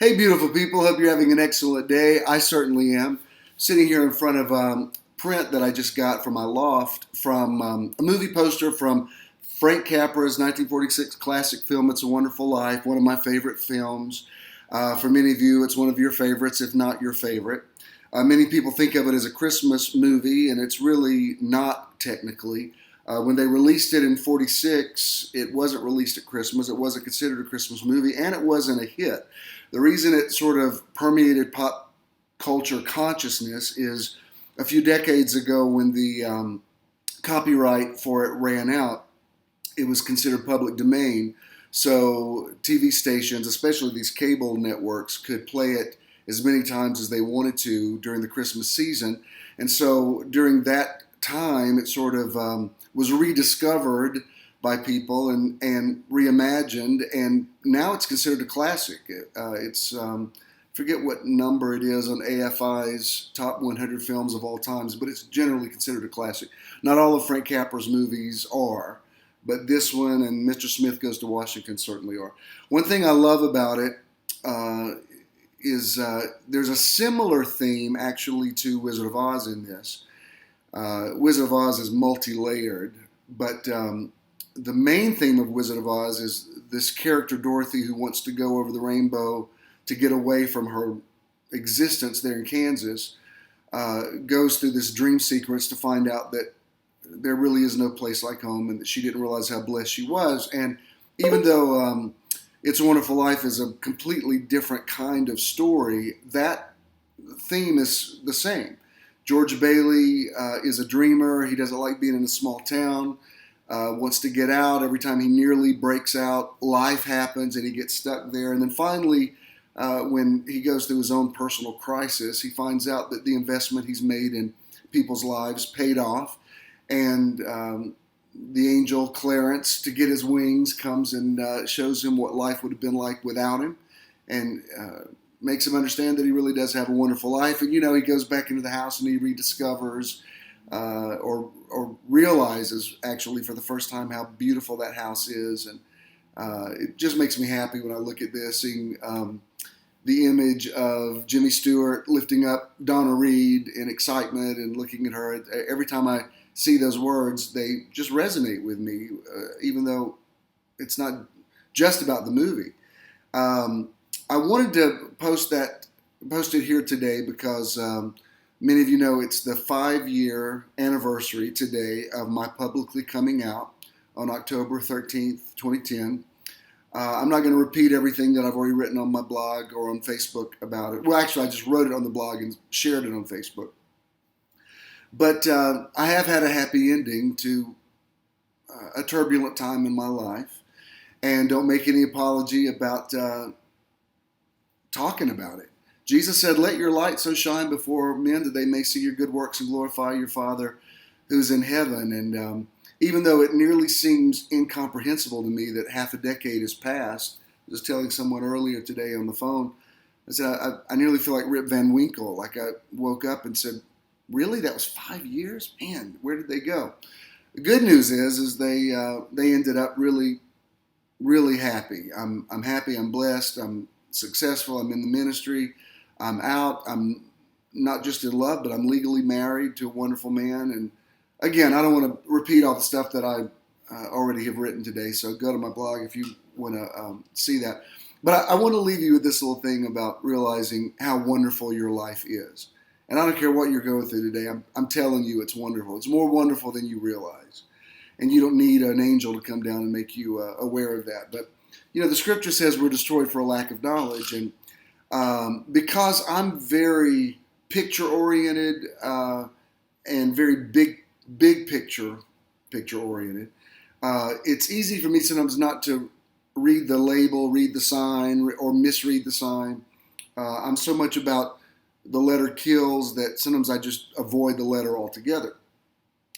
Hey, beautiful people. Hope you're having an excellent day. I certainly am. Sitting here in front of print that I just got from my loft from a movie poster from Frank Capra's 1946 classic film, It's a Wonderful Life, one of my favorite films. For many of you, it's one of your favorites, if not your favorite. Many people think of it as a Christmas movie, and it's really not technically. When they released it in 46, it wasn't released at Christmas. It wasn't considered a Christmas movie, and it wasn't a hit. The reason it sort of permeated pop culture consciousness is a few decades ago when the copyright for it ran out, it was considered public domain. So TV stations, especially these cable networks, could play it as many times as they wanted to during the Christmas season. And so during that time, it sort of was rediscovered by people and reimagined, and now it's considered a classic. It's forget what number it is on AFI's top 100 films of all times, but it's generally considered a classic. Not all of Frank Capra's movies are, but this one and Mr. Smith Goes to Washington certainly are. One thing I love about it is there's a similar theme actually to Wizard of Oz in this. Wizard of Oz is multi-layered, but the main theme of Wizard of Oz is this character Dorothy who wants to go over the rainbow to get away from her existence there in Kansas, goes through this dream sequence to find out that there really is no place like home and that she didn't realize how blessed she was. And even though It's a Wonderful Life is a completely different kind of story, that theme is the same. George Bailey is a dreamer. He doesn't like being in a small town. Wants to get out. Every time he nearly breaks out, life happens and he gets stuck there. And then finally, when he goes through his own personal crisis, he finds out that the investment he's made in people's lives paid off. And the angel Clarence, to get his wings, comes and shows him what life would have been like without him, and makes him understand that he really does have a wonderful life. And, he goes back into the house and he rediscovers or realizes actually for the first time how beautiful that house is. And it just makes me happy when I look at this, seeing the image of Jimmy Stewart lifting up Donna Reed in excitement and looking at her. Every time I see those words, they just resonate with me, even though it's not just about the movie. I wanted to post it here today because many of you know it's the 5-year anniversary today of my publicly coming out on October 13th, 2010. I'm not going to repeat everything that I've already written on my blog or on Facebook about it. Well, actually, I just wrote it on the blog and shared it on Facebook. But I have had a happy ending to a turbulent time in my life, and don't make any apology about talking about it. Jesus said, "Let your light so shine before men that they may see your good works and glorify your Father who's in heaven." And even though it nearly seems incomprehensible to me that half a decade has passed, I was telling someone earlier today on the phone, I said, I nearly feel like Rip Van Winkle. Like I woke up and said, really? That was 5 years? Man, where did they go? The good news is they ended up really, really happy. I'm happy. I'm blessed. I'm successful. I'm in the ministry. I'm out. I'm not just in love, but I'm legally married to a wonderful man. And again, I don't want to repeat all the stuff that I already have written today. So go to my blog if you want to see that. But I want to leave you with this little thing about realizing how wonderful your life is. And I don't care what you're going through today. I'm telling you it's wonderful. It's more wonderful than you realize. And you don't need an angel to come down and make you aware of that. But, the scripture says we're destroyed for a lack of knowledge. And because I'm very picture-oriented and very big picture-oriented, it's easy for me sometimes not to read the label, read the sign, or misread the sign. I'm so much about the letter kills that sometimes I just avoid the letter altogether.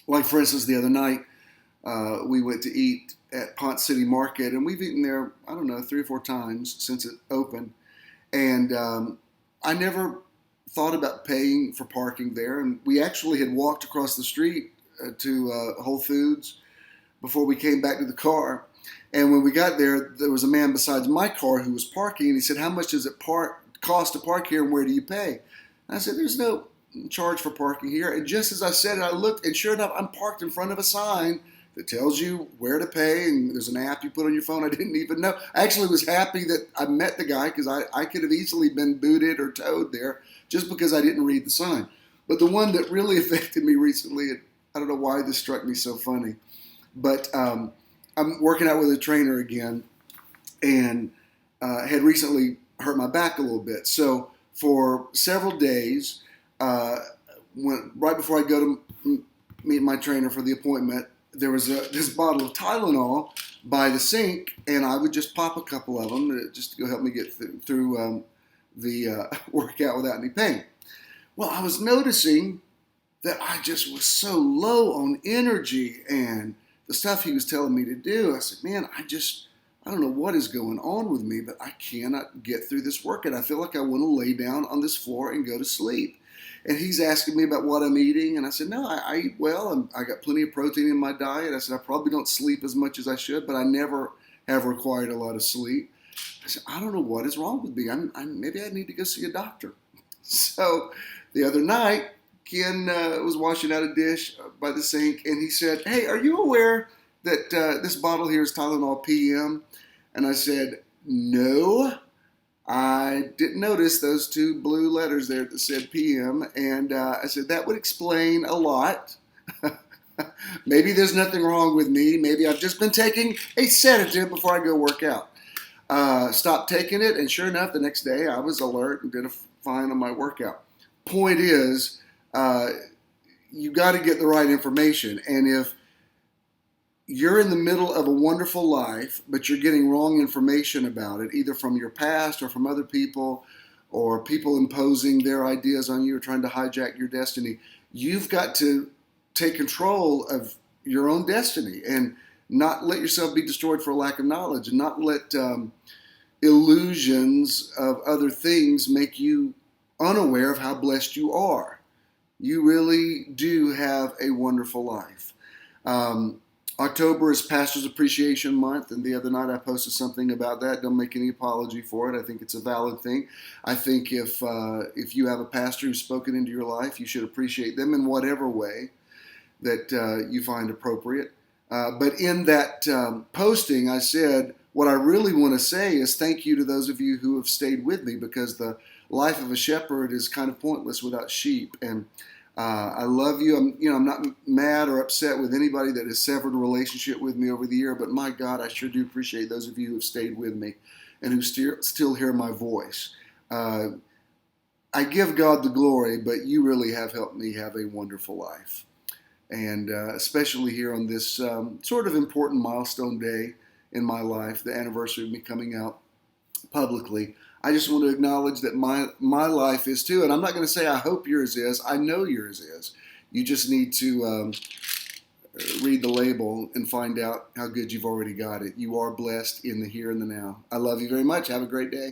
Like, for instance, the other night, we went to eat at Ponce City Market, and we've eaten there, 3 or 4 times since it opened. And I never thought about paying for parking there. And we actually had walked across the street to Whole Foods before we came back to the car. And when we got there, there was a man besides my car who was parking, and he said, "How much does it cost to park here, and where do you pay?" And I said, "There's no charge for parking here." And just as I said it, I looked, and sure enough, I'm parked in front of a sign that tells you where to pay, and there's an app you put on your phone. I didn't even know. I actually was happy that I met the guy, because I could have easily been booted or towed there just because I didn't read the sign. But the one that really affected me recently, I don't know why this struck me so funny, but I'm working out with a trainer again, and had recently hurt my back a little bit. So for several days, right before I go to meet my trainer for the appointment, there was this bottle of Tylenol by the sink, and I would just pop a couple of them just to go help me get through the workout without any pain. Well, I was noticing that I just was so low on energy and the stuff he was telling me to do. I said, "Man, I don't know what is going on with me, but I cannot get through this workout. I feel like I want to lay down on this floor and go to sleep." And he's asking me about what I'm eating, and I said, "No, I eat well, and I got plenty of protein in my diet." I said, "I probably don't sleep as much as I should, but I never have required a lot of sleep." I said, "I don't know what is wrong with me. Maybe I need to go see a doctor." So the other night, Ken was washing out a dish by the sink, and he said, "Hey, are you aware that this bottle here is Tylenol PM?" And I said, "No, I didn't notice those two blue letters there that said PM." And I said, "That would explain a lot. Maybe there's nothing wrong with me. Maybe I've just been taking a sedative before I go work out." Stopped taking it, and sure enough, the next day I was alert and did fine on my workout. Point is, you got to get the right information. And if you're in the middle of a wonderful life, but you're getting wrong information about it, either from your past or from other people, or people imposing their ideas on you or trying to hijack your destiny, you've got to take control of your own destiny and not let yourself be destroyed for a lack of knowledge, and not let illusions of other things make you unaware of how blessed you are. You really do have a wonderful life. October is Pastor's Appreciation Month, and the other night I posted something about that. Don't make any apology for it. I think it's a valid thing. I think if you have a pastor who's spoken into your life, you should appreciate them in whatever way that you find appropriate. But in that posting, I said, what I really want to say is thank you to those of you who have stayed with me, because the life of a shepherd is kind of pointless without sheep. And I love you. I'm not mad or upset with anybody that has severed a relationship with me over the year, but my God, I sure do appreciate those of you who have stayed with me and who still hear my voice. I give God the glory, but you really have helped me have a wonderful life. And especially here on this sort of important milestone day in my life, the anniversary of me coming out publicly, I just want to acknowledge that my life is too. And I'm not going to say I hope yours is. I know yours is. You just need to read the label and find out how good you've already got it. You are blessed in the here and the now. I love you very much. Have a great day.